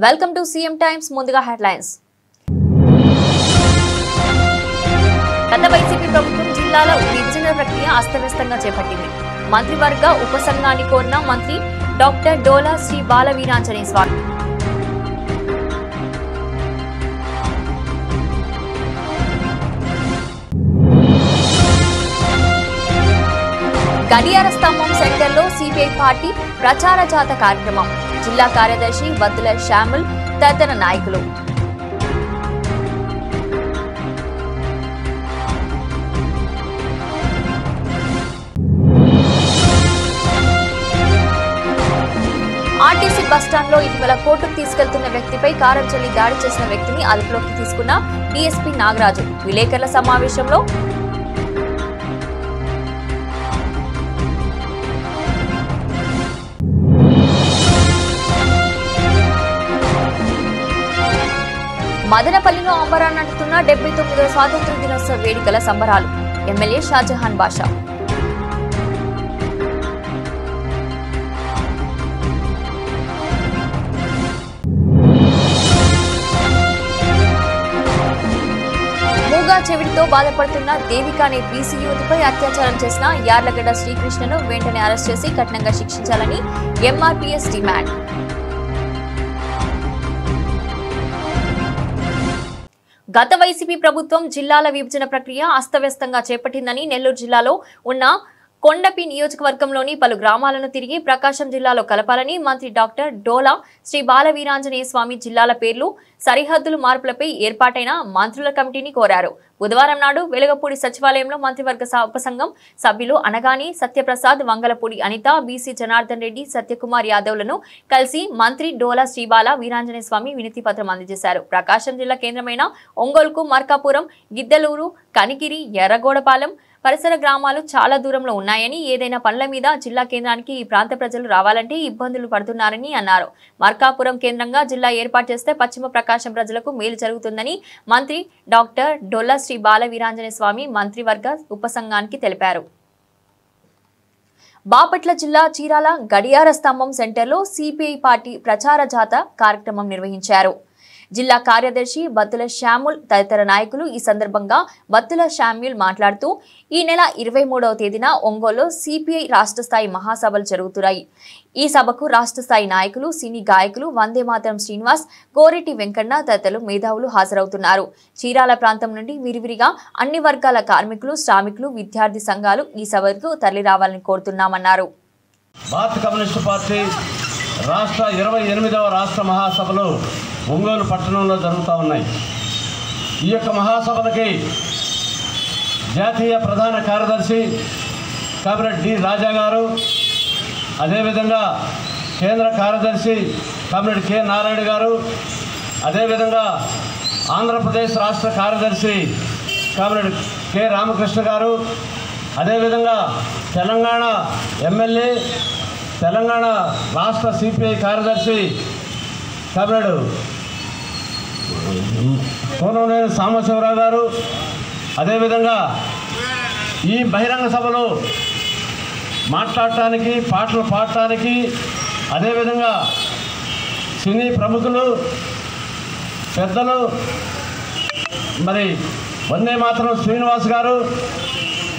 Welcome to CM times. ముందుగా headlines. గత YCP ప్రభుత్వం జిల్లాల విభజన ప్రక్రియ అస్తవ్యస్తంగా చేపట్టింది. మంత్రివర్గ ఉపసంఘాన్ని కోరిన మంత్రి డాక్టర్ డోలా శ్రీ బాల వీరాంజనేయ స్వామి. గడియార స్తంభం సెంటర్లో సిపిఐ పార్టీ ప్రచార జాత కార్యక్రమం. జిల్లా కార్యదర్శి బత్తుల శ్యాముల్ తదితర నాయకులు. ఆర్టీసీ బస్టాండ్లో ఇటీవల కోర్టుకు తీసుకెళ్తున్న వ్యక్తిపై కారం చల్లి దాడి చేసిన వ్యక్తిని అదుపులోకి తీసుకున్న డీఎస్పీ నాగరాజు. విలేకరుల సమావేశంలో మదనపల్లిలో అంబరాన్నంటుతున్న 79వ స్వాతంత్ర్య దినోత్సవ వేడుకల సంబరాలు. ఎమ్మెల్యే షాజహాన్ బాషా. మూగా చెవిటితో బాధపడుతున్న దేవిక అనే బీసీ యువతిపై అత్యాచారం చేసిన యార్లగడ్డ శ్రీకృష్ణను వెంటనే అరెస్ట్ చేసి కఠినంగా శిక్షించాలని ఎంఆర్పీఎస్ డిమాండ్. గత వైసీపీ ప్రభుత్వం జిల్లాల విభజన ప్రక్రియ అస్తవ్యస్తంగా చేపట్టిందని నెల్లూరు జిల్లాలో ఉన్న కొండపి నియోజకవర్గంలోని పలు గ్రామాలను తిరిగి ప్రకాశం జిల్లాలో కలపాలని మంత్రి డాక్టర్ డోలా శ్రీ బాల వీరాంజనేయ స్వామి జిల్లాల పేర్లు సరిహద్దులు మార్పులపై ఏర్పాటైన మంత్రుల కమిటీని కోరారు. బుధవారం నాడు వెలగపూడి సచివాలయంలో మంత్రివర్గ ఉపసంఘం సభ్యులు అనగాని సత్యప్రసాద్, వంగలపూడి అనిత, బీసీ జనార్దన్ రెడ్డి, సత్యకుమార్ యాదవ్లను కలిసి మంత్రి డోలా శ్రీబాల వీరాంజనేయ స్వామి వినతి పత్రం అందజేశారు. ప్రకాశం జిల్లా కేంద్రమైన ఒంగోలుకు మార్కాపురం, గిద్దలూరు, కనిగిరి, ఎర్రగోడపాలెం పరిసర గ్రామాలు చాలా దూరంలో ఉన్నాయని, ఏదైనా పనుల మీద జిల్లా కేంద్రానికి ఈ ప్రాంత ప్రజలు రావాలంటే ఇబ్బందులు పడుతున్నారని అన్నారు. మార్కాపురం కేంద్రంగా జిల్లా ఏర్పాటు చేస్తే పశ్చిమ ప్రకాశం ప్రజలకు మేలు జరుగుతుందని మంత్రి డాక్టర్ డొల్లా శ్రీ బాల వీరాంజనేయ స్వామి మంత్రివర్గ ఉపసంఘానికి తెలిపారు. బాపట్ల జిల్లా చీరాల గడియార స్తంభం సెంటర్లో సిపిఐ పార్టీ ప్రచార జాత కార్యక్రమం నిర్వహించారు. జిల్లా కార్యదర్శి బత్తుల శ్యాముల్ తదితర నాయకులు ఈ సందర్భంగా బత్తుల శ్యామ్యుల్ మాట్లాడుతూ ఈ నెల 23వ తేదీన ఒంగోలులో సిపిఐ రాష్ట్ర స్థాయి మహాసభలు జరుగుతున్నాయి. ఈ సభకు రాష్ట్ర స్థాయి నాయకులు, సినీ గాయకులు వందేమాతరం శ్రీనివాస్, కోరెటి వెంకన్న తదితరులు మేధావులు హాజరవుతున్నారు. చీరాల ప్రాంతం నుండి విరివిరిగా అన్ని వర్గాల కార్మికులు, శ్రామికులు, విద్యార్థి సంఘాలు ఈ సభకు తరలిరావాలని కోరుతున్నామన్నారు. భారత కమ్యూనిస్టు పార్టీ రాష్ట్ర 28వ రాష్ట్ర మహాసభలు ఒంగోలు పట్టణంలో జరుగుతూ ఉన్నాయి. ఈ యొక్క మహాసభలకి జాతీయ ప్రధాన కార్యదర్శి కామ్రేడ్ డి రాజా గారు, అదేవిధంగా కేంద్ర కార్యదర్శి కామ్రేడ్ కె నారాయణ గారు, అదేవిధంగా ఆంధ్రప్రదేశ్ రాష్ట్ర కార్యదర్శి కామ్రేడ్ కె రామకృష్ణ గారు, అదేవిధంగా తెలంగాణ ఎమ్మెల్యే, తెలంగాణ రాష్ట్ర సిపిఐ కార్యదర్శి కామ్రేడ్ కోననేని సాంబశివరావు గారు, అదేవిధంగా ఈ బహిరంగ సభలో మాట్లాడటానికి, పాటలు పాడటానికి, అదేవిధంగా సినీ ప్రముఖులు, పెద్దలు, మరి వందేమాతరం శ్రీనివాస్ గారు,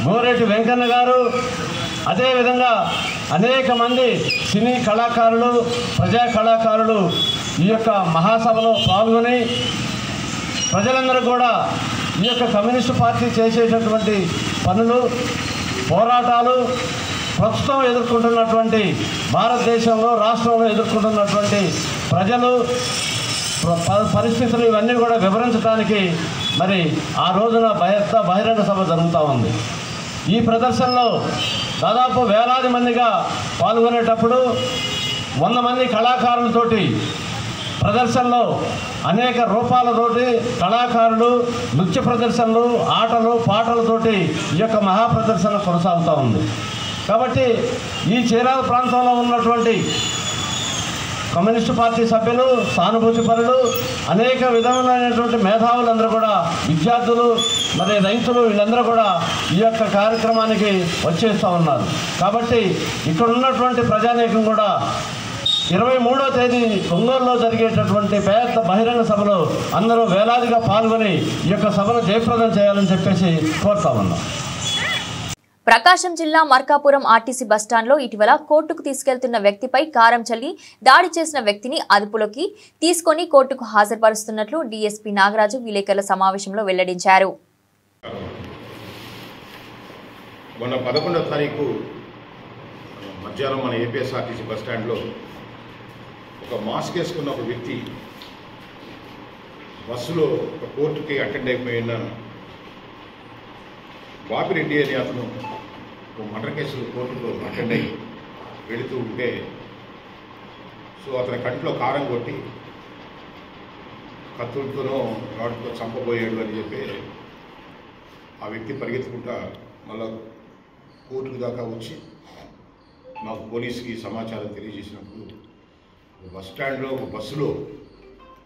గోరెటి వెంకన్న గారు, అదేవిధంగా అనేక మంది సినీ కళాకారులు, ప్రజా కళాకారులు ఈ యొక్క మహాసభలో పాల్గొని ప్రజలందరూ కూడా ఈ యొక్క కమ్యూనిస్టు పార్టీ చేసేటటువంటి పనులు, పోరాటాలు, ప్రస్తుతం ఎదుర్కొంటున్నటువంటి భారతదేశంలో రాష్ట్రంలో ఎదుర్కొంటున్నటువంటి ప్రజలు పరిస్థితులు ఇవన్నీ కూడా వివరించడానికి మరి ఆ రోజున బహిరంగ సభ జరుగుతూ ఉంది. ఈ ప్రదర్శనలో దాదాపు వేలాది మందిగా పాల్గొనేటప్పుడు 100 మంది కళాకారులతోటి ప్రదర్శనలో అనేక రూపాలతోటి కళాకారులు నృత్య ప్రదర్శనలు, ఆటలు, పాటలతోటి ఈ యొక్క మహాప్రదర్శన కొనసాగుతూ ఉంది. కాబట్టి ఈ చీరాల ప్రాంతంలో ఉన్నటువంటి కమ్యూనిస్టు పార్టీ సభ్యులు, సానుభూతిపరులు, అనేక విధములైనటువంటి మేధావులందరూ కూడా, విద్యార్థులు, మరి రైతులు, వీళ్ళందరూ కూడా ఈ యొక్క కార్యక్రమానికి వచ్చేస్తూ ఉన్నారు. కాబట్టి ఇక్కడ ఉన్నటువంటి ప్రజానీకం కూడా 23వ తేదీ ఒంగోలులో జరిగేటటువంటి పెద్ద బహిరంగ సభలో అందరూ వేలాదిగా పాల్గొని ఈ యొక్క సభను జయప్రదం చేయాలని చెప్పేసి కోరుతా ఉన్నాం. ప్రకాశం జిల్లా మార్కాపురం ఆర్టీసీ బస్టాండ్లో ఇటీవల కోర్టుకు తీసుకెళ్తున్న వ్యక్తిపై కారం చల్లి దాడి చేసిన వ్యక్తిని అదుపులోకి తీసుకొని కోర్టుకు హాజరుపరుస్తున్నట్లు డీఎస్పీ నాగరాజు విలేకరుల సమావేశంలో వెల్లడించారు. మొన్న 11వ తారీఖు మధ్యాహ్నం మన ఏపీఎస్ఆర్టీసీ బస్టాండ్లో ఒక మాస్క్ వేసుకున్న ఒక వ్యక్తి బస్సులో ఒక కోర్టుకి అటెండ్ అయిపోయిన బాపిరెడ్డి అని అతను మర్డర్ కేసులు కోర్టులో అటెండ్ అయ్యి వెళుతూ ఉంటే సో అతని కంట్లో కారం కొట్టి కత్తులతోనో రాడ్తో చంపబోయాడు అని చెప్పి ఆ వ్యక్తి పరిగెత్తుకుంటా మళ్ళా కోర్టు దాకా వచ్చి మాకు పోలీసుకి సమాచారం తెలియజేసినప్పుడు బస్టాండ్లో ఒక బస్సులో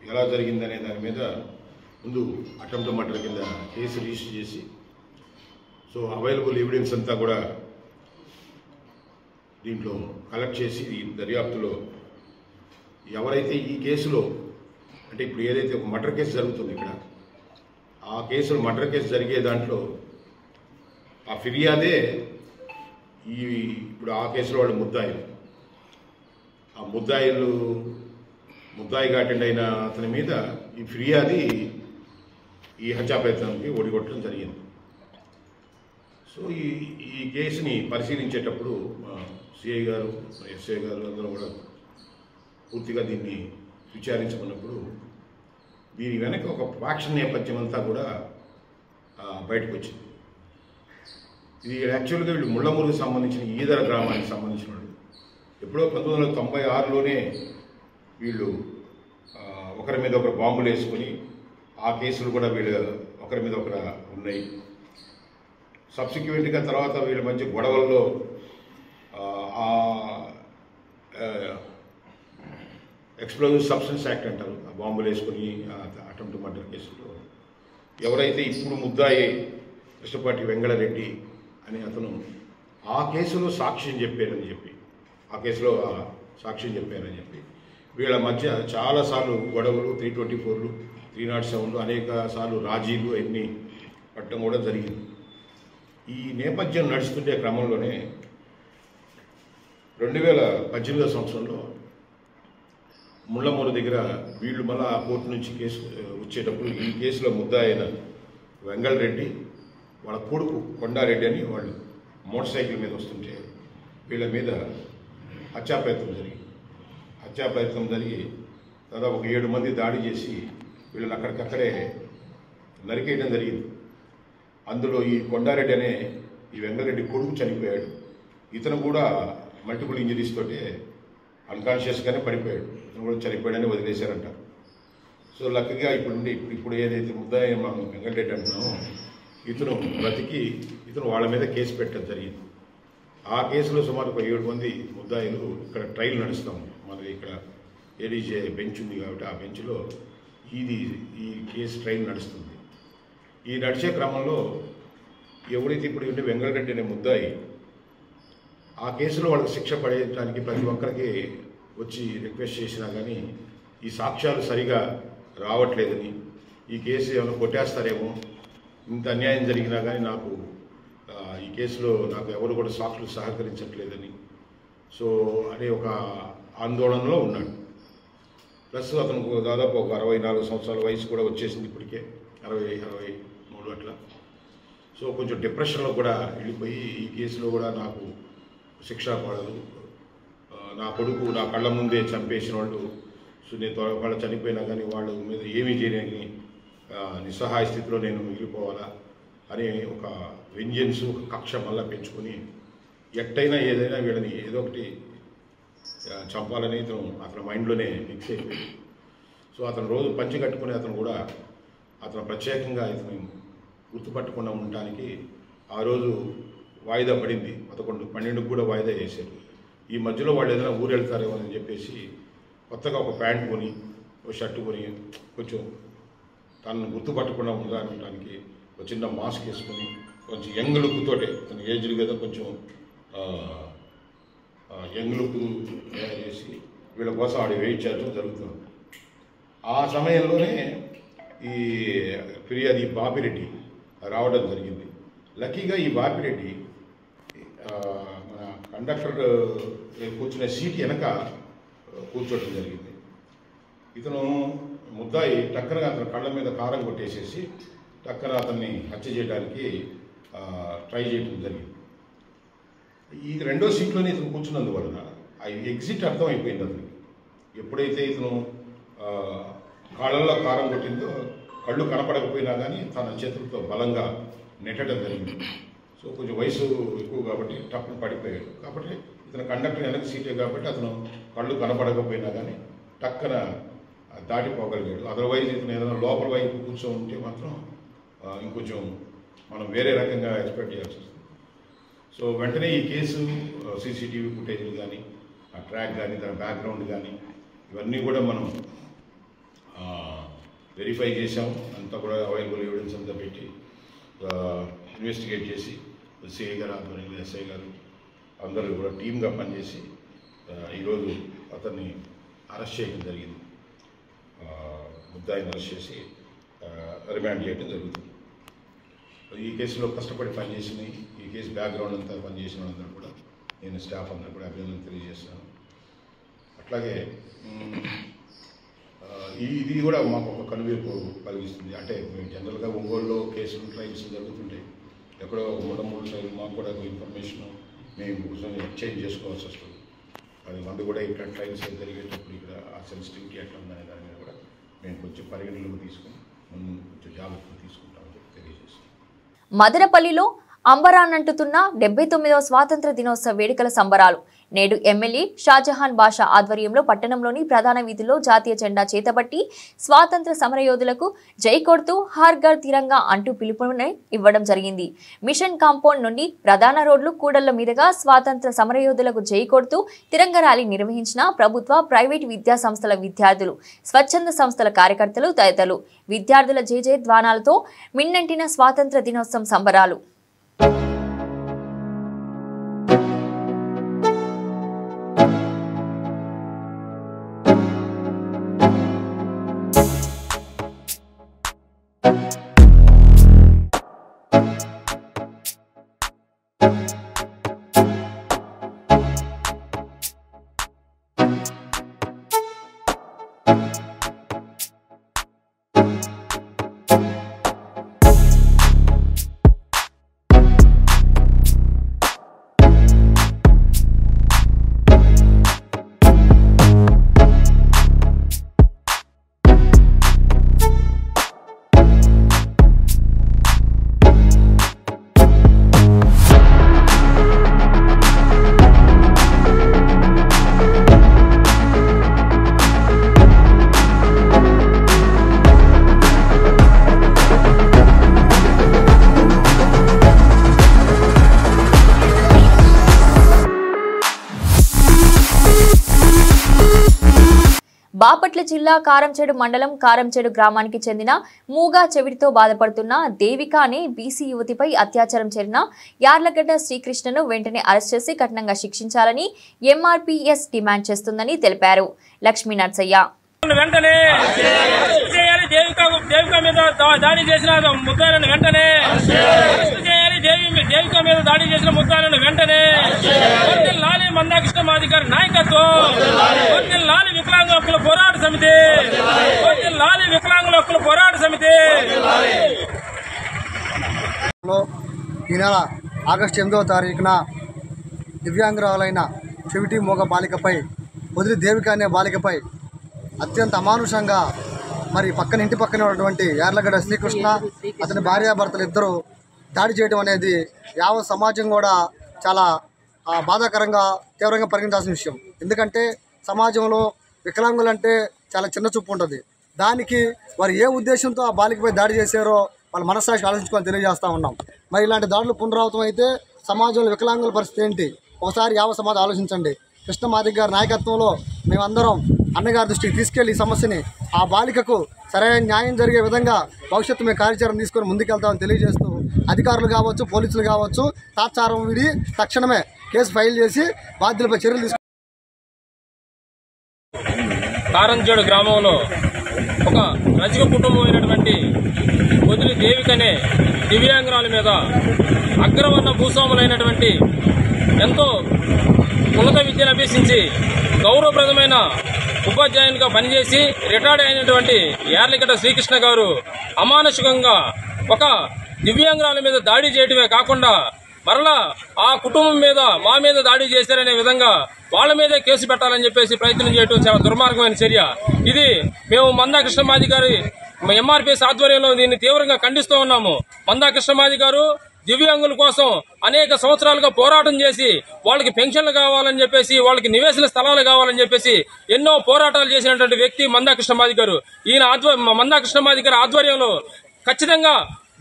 ఎలా జరిగిందనే దాని మీద ముందు అటెంప్ట్ మర్డర్ కింద కేసు రిజిస్టర్ చేసి సో అవైలబుల్ ఎవిడెన్స్ అంతా కూడా దీంట్లో కలెక్ట్ చేసి ఈ దర్యాప్తులో ఎవరైతే ఈ కేసులో అంటే ఇప్పుడు ఏదైతే ఒక మర్డర్ కేసు జరుగుతుంది ఇక్కడ ఆ కేసులో మర్డర్ కేసు జరిగే దాంట్లో ఆ ఫిర్యాదే ఇప్పుడు ఆ కేసులో వాళ్ళు ముద్దాయిలు ఆ ముద్దాయిగా అటెండ్ అయిన అతని మీద ఈ ఫిర్యాది ఈ హత్యా ప్రయత్నానికి ఓడిగొట్టడం జరిగింది. సో ఈ కేసుని పరిశీలించేటప్పుడు సిఐ గారు ఎస్ఐ గారు అందరూ కూడా పూర్తిగా దీన్ని విచారించమన్నప్పుడు దీని వెనక ఒక ఫ్యాక్షన్ నేపథ్యం అంతా కూడా బయటకు వచ్చింది. ఇది యాక్చువల్గా వీళ్ళు ముళ్ళమూరుకు సంబంధించిన ఈదర గ్రామానికి సంబంధించిన వాళ్ళు ఎప్పుడో 1996లోనే వీళ్ళు ఒకరి మీద ఒకరు బాంబులు వేసుకొని ఆ కేసులు కూడా వీళ్ళు ఒకరి మీద ఒకరు ఉన్నాయి. సబ్సిక్వెంట్గా తర్వాత వీళ్ళ మధ్య గొడవల్లో ఎక్స్ప్లోజివ్ సబ్స్టెన్స్ యాక్ట్ అంటారు ఆ బాంబులు వేసుకొని అటెంప్ట్ మర్డర్ కేసులో ఎవరైతే ఇప్పుడు ముద్దాయి కృష్ణపాటి వెంగళరెడ్డి అని అతను ఆ కేసులో సాక్ష్యం చెప్పారని చెప్పి వీళ్ళ మధ్య చాలాసార్లు గొడవలు 324లు 307లు అనేక సార్లు రాజీలు అన్నీ పట్టడం కూడా జరిగింది. ఈ నేపథ్యం నడుస్తుండే క్రమంలోనే 2018 సంవత్సరంలో ముళ్ళమూరు దగ్గర వీళ్ళు మళ్ళీ ఆ కోర్టు నుంచి కేసు వచ్చేటప్పుడు ఈ కేసులో ముద్దాయిన వెంగళరెడ్డి వాళ్ళ కొడుకు కొండారెడ్డి అని వాళ్ళు మోటార్ సైకిల్ మీద వస్తుంటే వీళ్ళ మీద హత్యాప్రయత్నం జరిగి దాదాపు ఒక 7 మంది దాడి చేసి వీళ్ళని అక్కడికక్కడే నరికేయడం జరిగింది. అందులో ఈ కొండారెడ్డి అనే ఈ వెంగళరెడ్డి కొడుకు చనిపోయాడు. ఇతను కూడా మల్టిపుల్ ఇంజరీస్ తోటే అన్కాన్షియస్గానే పడిపోయాడు. ఇతను కూడా చనిపోయాడని వదిలేశారంటారు. సో లక్కీగా ఇప్పుడు ఏదైతే ముద్దాయి మనం వెంగళరెడ్డి అంటున్నామో ఇతను బ్రతికి వాళ్ళ మీద కేసు పెట్టడం జరిగింది. ఆ కేసులో సుమారు ఒక 7 మంది ముద్దాయిలు ఇక్కడ ట్రయల్ నడుస్తాం. మనకి ఇక్కడ ఏడీజే బెంచ్ ఉంది కాబట్టి ఆ బెంచ్లో ఈ కేసు ట్రయల్ నడుస్తుంది. ఈ నడిచే క్రమంలో ఎవరైతే ఇప్పుడు ఉండే వెంగళరెడ్డి అనే ముద్దాయి ఆ కేసులో వాళ్ళకి శిక్ష పడేయడానికి ప్రతి ఒక్కరికి వచ్చి రిక్వెస్ట్ చేసినా కానీ ఈ సాక్ష్యాలు సరిగా రావట్లేదని ఈ కేసు ఏమైనా కొట్టేస్తారేమో ఇంత అన్యాయం జరిగినా కానీ నాకు ఈ కేసులో నాకు ఎవరు కూడా సాక్షులు సహకరించట్లేదని సో అనే ఒక ఆందోళనలో ఉన్నాడు. ప్లస్ అతనికి దాదాపు ఒక 64 సంవత్సరాల వయసు కూడా వచ్చేసింది ఇప్పటికే 63 అట్లా. సో కొంచెం డిప్రెషన్లో కూడా వెళ్ళిపోయి ఈ కేసులో కూడా నాకు శిక్ష పడదు, నా కొడుకు నా కళ్ళ ముందే చంపేసిన వాళ్ళు సో నేను వాళ్ళు చనిపోయినా కానీ వాళ్ళ మీద ఏమీ చేయలేని నిస్సహాయ స్థితిలో నేను మిగిలిపోవాలా అనే ఒక వెంజెన్స్ ఒక కక్ష మళ్ళా పెంచుకొని ఎట్టయినా ఏదైనా వీళ్ళని ఏదో ఒకటి చంపాలని అతని మైండ్లోనే ఫిక్స్ అయిపోయింది. సో అతను రోజు పంచి కట్టుకుని అతను ప్రత్యేకంగా ఇతను గుర్తుపట్టకుండా ఉండటానికి ఆ రోజు వాయిదా పడింది. 11-12కు కూడా వాయిదా వేశారు. ఈ మధ్యలో వాళ్ళు ఏదైనా ఊరు వెళ్తారేమో అని చెప్పేసి కొత్తగా ఒక ప్యాంట్ కొని ఒక షర్టు కొని కొంచెం తనను గుర్తుపట్టకుండా ఉండడానికి ఒక చిన్న మాస్క్ వేసుకొని కొంచెం యంగ్ లుక్తోటే తన ఏజ్డ్ కదా కొంచెం యంగ్ లుక్ తయారు చేసి వీళ్ళ కోసం ఆడ వెయిట్ చేయడం జరుగుతుంది. ఆ సమయంలోనే ఈ ఫిర్యాది బాపిరెడ్డి రావడం జరిగింది. లక్కీగా ఈ బాపిరెడ్డి మన కండక్టర్ కూర్చునే సీట్ వెనక కూర్చోవడం జరిగింది. ఇతను ముద్దాయి టక్కన అతని కళ్ళ మీద కారం కొట్టేసేసి టక్కన అతన్ని హత్య చేయడానికి ట్రై చేయడం జరిగింది. ఈ రెండో సీట్లోనే ఇతను కూర్చున్నందువలన ఆ ఎగ్జిట్ అర్థమైపోయింది అతనికి. ఎప్పుడైతే ఇతను కాళ్ళల్లో కారం కొట్టిందో కళ్ళు కనపడకపోయినా కానీ తన చేతులతో బలంగా నెట్టడం జరిగింది. సో కొంచెం వయసు ఎక్కువ కాబట్టి టప్పును పడిపోయాడు. కాబట్టి ఇతను కండక్టర్ వెనక సీటే కాబట్టి అతను కళ్ళు కనపడకపోయినా కానీ టక్కన దాటిపోగలిగాడు. అదర్వైజ్ ఇతను ఏదైనా లోపల వైపు కూర్చో ఉంటే మాత్రం ఇంకొంచెం మనం వేరే రకంగా ఎక్స్పెక్ట్ చేయాల్సి వస్తుంది. సో వెంటనే ఈ కేసు సీసీటీవీ ఫుటేజ్లు కానీ ఆ ట్రాక్ కానీ దాని బ్యాక్గ్రౌండ్ కానీ ఇవన్నీ కూడా మనం వెరిఫై చేసాము. అంతా కూడా అవైలబుల్ ఎవిడెన్స్ అంతా పెట్టి ఇన్వెస్టిగేట్ చేసి సిఐ గారు ఆధ్వర్యంలో ఎస్ఐ గారు అందరూ కూడా టీమ్గా పనిచేసి ఈరోజు అతన్ని అరెస్ట్ చేయడం జరిగింది. ముద్దాయిని అరెస్ట్ చేసి రిమాండ్ చేయడం జరుగుతుంది. ఈ కేసులో కష్టపడి పనిచేసిన ఈ కేసు బ్యాక్గ్రౌండ్ అంతా పనిచేసిన వాళ్ళందరూ కూడా నేను స్టాఫ్ అందరూ కూడా అభినందనలు తెలియజేస్తున్నాను. అట్లాగే ఇది కూడా మాకు ఒక కనువిప్పు కలిగిస్తుంది. అంటే మేము జనరల్గా ఒంగోలులో కేసులు ట్రైల్స్ జరుగుతుంటాయి. ఎక్కడో ఒక మూడు ట్రైల్ మాకు కూడా ఇన్ఫర్మేషన్ మేము ఎక్స్చేంజ్ చేసుకోవాల్సి వస్తుంది. అది మందు కూడా ఇక్కడ ట్రైల్స్ జరిగేటప్పుడు ఇక్కడ ఆ సెన్సిటివిటీ ఎట్లా ఉందనే దాని మీద కూడా మేము కొంచెం పరిగణలోకి తీసుకుని మనం కొంచెం జాగ్రత్తలు తీసుకుంటామని చెప్పి తెలియజేస్తాం. మదనపల్లిలో అంబరాన్నంటుతున్న 79వ స్వాతంత్ర దినోత్సవ వేడుకల సంబరాలు నేడు ఎమ్మెల్యే షాజహాన్ బాషా ఆధ్వర్యంలో పట్టణంలోని ప్రధాన వీధిలో జాతీయ జెండా చేతబట్టి స్వాతంత్ర సమరయోధులకు జై కొడుతూ హర్ ఘర్ తిరంగా అంటూ పిలుపుని ఇవ్వడం జరిగింది. మిషన్ కాంపౌండ్ నుండి ప్రధాన రోడ్లు కూడళ్ల మీదుగా స్వాతంత్ర సమరయోధులకు జై కొడుతూ తిరంగ ర్యాలీ నిర్వహించిన ప్రభుత్వ ప్రైవేట్ విద్యా సంస్థల విద్యార్థులు, స్వచ్ఛంద సంస్థల కార్యకర్తలు తదితరులు. విద్యార్థుల జేజే ధ్వానాలతో మిన్నంటిన స్వాతంత్ర దినోత్సవం సంబరాలు. బాపట్ల జిల్లా కారంచేడు మండలం కారంచేడు గ్రామానికి చెందిన మూగా చెవిటితో బాధపడుతున్న దేవిక అనే బీసీ యువతిపై అత్యాచారం చేరిన యార్లగడ్డ శ్రీకృష్ణను వెంటనే అరెస్ట్ చేసి కఠినంగా శిక్షించాలని ఎంఆర్పీఎస్ డిమాండ్ చేస్తుందని తెలిపారు. లక్ష్మీ నర్సయ్య వెంటనే దేవిక మీద దాడి చేసిన ముద్దాయిలను వెంటనే దేవిక మీద దాడి చేసిన ముద్దాయిలను వెంటనే లాలి మందాకృష్ణ మాదిగారి నాయకత్వం, లాలి వికలాంగుల హక్కుల పోరాట సమితి, లాలి వికలాంగుల హక్కుల పోరాట సమితి. ఈ నెల ఆగస్టు 8వ తారీఖున దివ్యాంగురాలైన చెవిటి మోగ బాలికపై వదిలి దేవిక అనే బాలికపై అత్యంత అమానుషంగా మరి పక్కన ఇంటి పక్కనే ఉన్నటువంటి యార్లగడ్డ శ్రీకృష్ణ అతని భార్యాభర్తలు ఇద్దరు దాడి చేయడం అనేది యావత్ సమాజం కూడా చాలా బాధాకరంగా తీవ్రంగా పరిగణించాల్సిన విషయం. ఎందుకంటే సమాజంలో వికలాంగులంటే చాలా చిన్న చూపు ఉంటుంది. దానికి వారు ఏ ఉద్దేశంతో ఆ బాలికపై దాడి చేశారో వాళ్ళ మనస్సాక్షి ఆలోచించుకొని తెలియజేస్తూ ఉన్నాం. మరి ఇలాంటి దాడులు పునరావృతం అయితే సమాజంలో వికలాంగుల పరిస్థితి ఏంటి ఒకసారి యావత్ సమాజం ఆలోచించండి. కృష్ణ మాదిగ గారి నాయకత్వంలో మేమందరం అన్నగారి దృష్టికి తీసుకెళ్లి ఈ సమస్యని ఆ బాలికకు సరైన న్యాయం జరిగే విధంగా భవిష్యత్తు మేము కార్యాచరణ తీసుకొని ముందుకెళ్తామని తెలియజేస్తూ అధికారులు కావచ్చు, పోలీసులు కావచ్చు, తాత్సారం విడి తక్షణమే కేసు ఫైల్ చేసి బాధ్యులపై చర్యలు కారంజేడు గ్రామంలో ఒక రజక కుటుంబం అయినటువంటి పొదిలి దేవికనే దివ్యాంగురాల మీద అగ్రవర్ణ భూస్వాములైనటువంటి ఎంతో ఉన్నత విద్యను అభ్యసించి గౌరవప్రదమైన ఉపాధ్యాయునిగా పనిచేసి రిటైర్డ్ అయినటువంటి యార్లిగడ్డ శ్రీకృష్ణ గారు అమానుషికంగా ఒక దివ్యాంగురాల మీద దాడి చేయడమే కాకుండా మరలా ఆ కుటుంబం మీద మా మీద దాడి చేశారనే విధంగా వాళ్ళ మీదే కేసు పెట్టాలని చెప్పేసి ప్రయత్నం చేయడం చాలా దుర్మార్గమైన చర్య. ఇది మేము మందా కృష్ణమాది గారి ఎంఆర్పీఎస్ ఆధ్వర్యంలో దీన్ని తీవ్రంగా ఖండిస్తూ ఉన్నాము. మందా కృష్ణమాది గారు దివ్యాంగుల కోసం అనేక సంవత్సరాలుగా పోరాటం చేసి వాళ్ళకి పెన్షన్లు కావాలని చెప్పేసి వాళ్ళకి నివేశన స్థలాలు కావాలని చెప్పేసి ఎన్నో పోరాటాలు చేసినటువంటి వ్యక్తి మందా కృష్ణమాది గారు. ఈయన మందా కృష్ణమాది గారి ఆధ్వర్యంలో ఖచ్చితంగా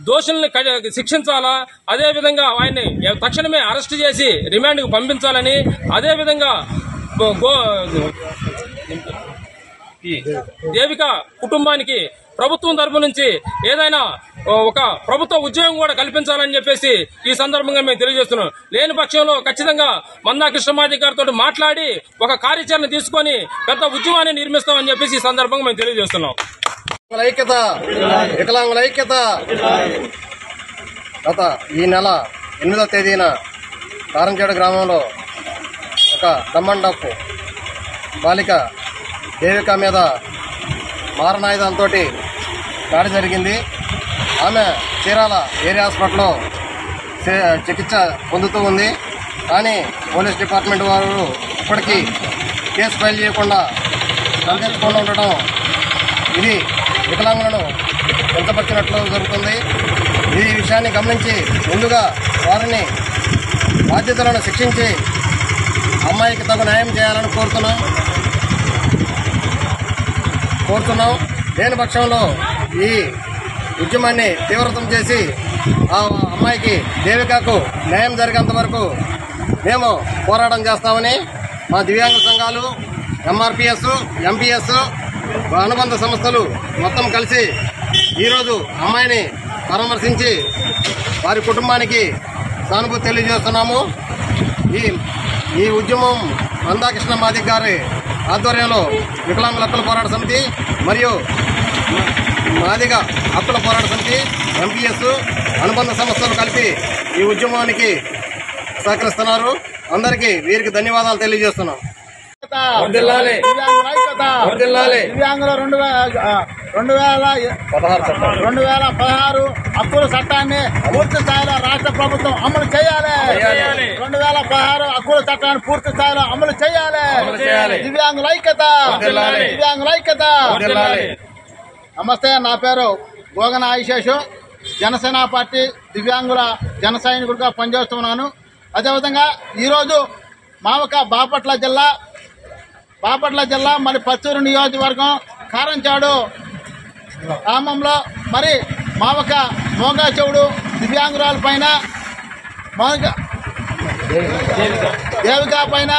దోషుల్ని శిక్షించాలా, అదేవిధంగా ఆయన్ని తక్షణమే అరెస్ట్ చేసి రిమాండ్కు పంపించాలని, అదేవిధంగా దేవిక కుటుంబానికి ప్రభుత్వం తరపు నుంచి ఏదైనా ఒక ప్రభుత్వ ఉద్యోగం కూడా కల్పించాలని చెప్పేసి ఈ సందర్భంగా మేము తెలియజేస్తున్నాం. లేని పక్షంలో ఖచ్చితంగా మందా కృష్ణమాది గారితో మాట్లాడి ఒక కార్యాచరణ తీసుకొని పెద్ద ఉద్యమాన్ని నిర్మిస్తామని చెప్పేసి ఈ సందర్భంగా మేము తెలియజేస్తున్నాం. ఐక్యత, వికలాంగుల ఐక్యత. గత ఈ నెల 8వ తేదీన కారంచేడు గ్రామంలో ఒక దమ్మండప్పు బాలిక దేవిక మీద మారణాయుధంతో దాడి జరిగింది. ఆమె చీరాల ఏరియా హాస్పిటల్లో చికిత్స పొందుతూ ఉంది. కానీ పోలీస్ డిపార్ట్మెంట్ వారు ఇప్పటికీ కేసు ఫైల్ చేయకుండా తలదించకుండా ఉండటం ఇది వికలాంగులను కించపరిచినట్లు జరుగుతుంది. ఈ విషయాన్ని గమనించి ముందుగా వారిని బాధ్యతలను శిక్షించి అమ్మాయికి తగు న్యాయం చేయాలని కోరుతున్నాం. లేని పక్షంలో ఈ ఉద్యమాన్ని తీవ్రతం చేసి ఆ అమ్మాయికి దేవికకు న్యాయం జరిగేంత వరకు మేము పోరాటం చేస్తామని మా దివ్యాంగ సంఘాలు, ఎంఆర్పిఎస్, ఎంపీఎస్, అనుబంధ సంస్థలు మొత్తం కలిసి ఈరోజు అమ్మాయిని పరామర్శించి వారి కుటుంబానికి సానుభూతి తెలియజేస్తున్నాము. ఈ ఉద్యమం మందా కృష్ణమాది గారి ఆధ్వర్యంలో వికలాంగుల హక్కుల పోరాట సమితి మరియు మాదిగ హక్కుల పోరాట సమితి, ఎంపీఎస్, అనుబంధ సంస్థలు కలిపి ఈ ఉద్యమానికి సహకరిస్తున్నారు. అందరికీ వీరికి ధన్యవాదాలు తెలియజేస్తున్నాం. దివ్యాంగుల 2016 హక్కుల చట్టాన్ని పూర్తి స్థాయిలో రాష్ట్ర ప్రభుత్వం అమలు చేయాలి. 2016 హక్కుల చట్టాన్ని పూర్తి స్థాయిలో అమలు చేయాలి. దివ్యాంగుల ఐక్యత. నమస్తే, నా పేరు గోగన ఆయిశేషు. జనసేన పార్టీ దివ్యాంగుల జన సైనికుడిగా పనిచేస్తున్నాను. అదేవిధంగా ఈరోజు మావక బాపట్ల జిల్లా మరి పచ్చూరు నియోజకవర్గం కారంచేడు గ్రామంలో మరి మావక మోగా చెవుడు దివ్యాంగురాల పైన దేవిక పైన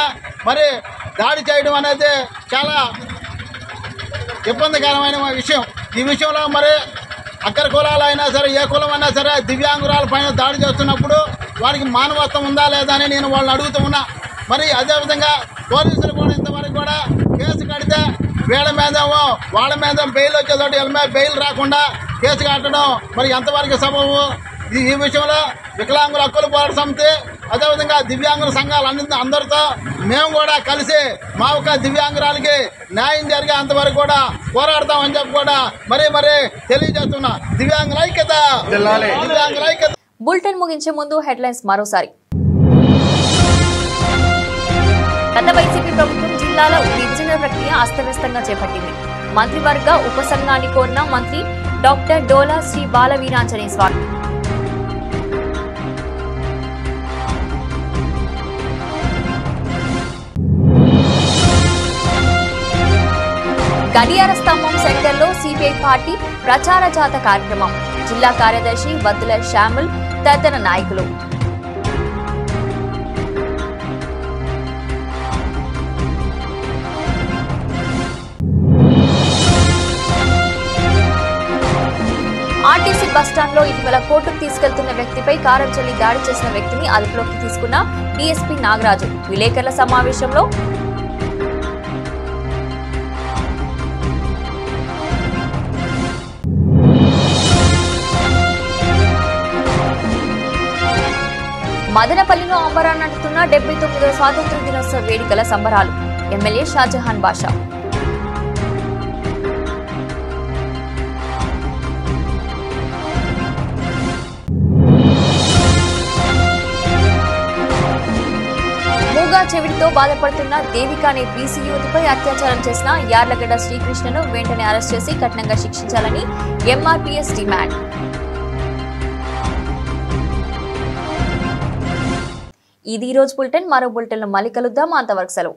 మరి దాడి చేయడం అనేది చాలా ఇబ్బందికరమైన విషయం. ఈ విషయంలో మరి అగ్ర కులాలు అయినా సరే, ఏ కులం అయినా సరే దివ్యాంగురాల పైన దాడి చేస్తున్నప్పుడు వారికి మానవత్వం ఉందా లేదా అని నేను వాళ్ళని అడుగుతూ ఉన్నా. మరి అదేవిధంగా పోలీసులు కూడా ఇంతవరకు కూడా కేసు కడితే వీళ్ళ మీదేమో వాళ్ళ మీద బెయిల్ వచ్చేతోటి వీళ్ళ మీద బెయిల్ రాకుండా కేసు కట్టడం మరి ఎంతవరకు సబబు? ఈ విషయంలో వికలాంగుల హక్కుల పోరాట సమితి, అదేవిధంగా దివ్యాంగుల సంఘాలు అందరితో మేము కూడా కలిసి మా ఒక దివ్యాంగురాలకి న్యాయం జరిగే అంతవరకు కూడా పోరాడతామని చెప్పి కూడా మరీ తెలియజేస్తున్నా. దివ్యాంగుల ఐక్యత. బులెటిన్ ముగించే ముందు హెడ్లైన్స్ మరోసారి. గత వైసీపీ ప్రభుత్వం జిల్లాల విభజన ప్రక్రియ అస్తవ్యస్తంగా చేపట్టింది. మంత్రివర్గ ఉపసంఘాన్ని కోరిన మంత్రి డాక్టర్ డోలా శ్రీ బాల వీరాంజనేయ స్వామి. గడియార స్తంభం సెంటర్లో సిపిఐ పార్టీ ప్రచార జాత కార్యక్రమం. జిల్లా కార్యదర్శి వద్దుల శ్యాముల్ తదితర నాయకులు. ఆర్టీసీ బస్టాండ్లో ఇటీవల కోర్టుకు తీసుకెళ్తున్న వ్యక్తిపై కారం చల్లి దాడి చేసిన వ్యక్తిని అదుపులోకి తీసుకున్న డీఎస్పీ నాగరాజు. విలేకరుల సమావేశంలో మదనపల్లిలో అంబరాన్నంటుతున్న 79వ స్వాతంత్ర్య దినోత్సవ వేడుకల సంబరాలు. ఎమ్మెల్యే షాజహాన్ బాషా. మూగా చెవిటితో బాధపడుతున్న దేవిక అనే బీసీ యువతిపై అత్యాచారం చేసిన యార్లగడ్డ శ్రీకృష్ణను వెంటనే అరెస్ట్ చేసి కఠినంగా శిక్షించాలని ఎంఆర్పీఎస్ డిమాండ్. ఇది ఈ రోజు బులెటిన్. మరో బులెటిన్లో మళ్ళీ కలుద్దాం. అంతవరకు సెలవు.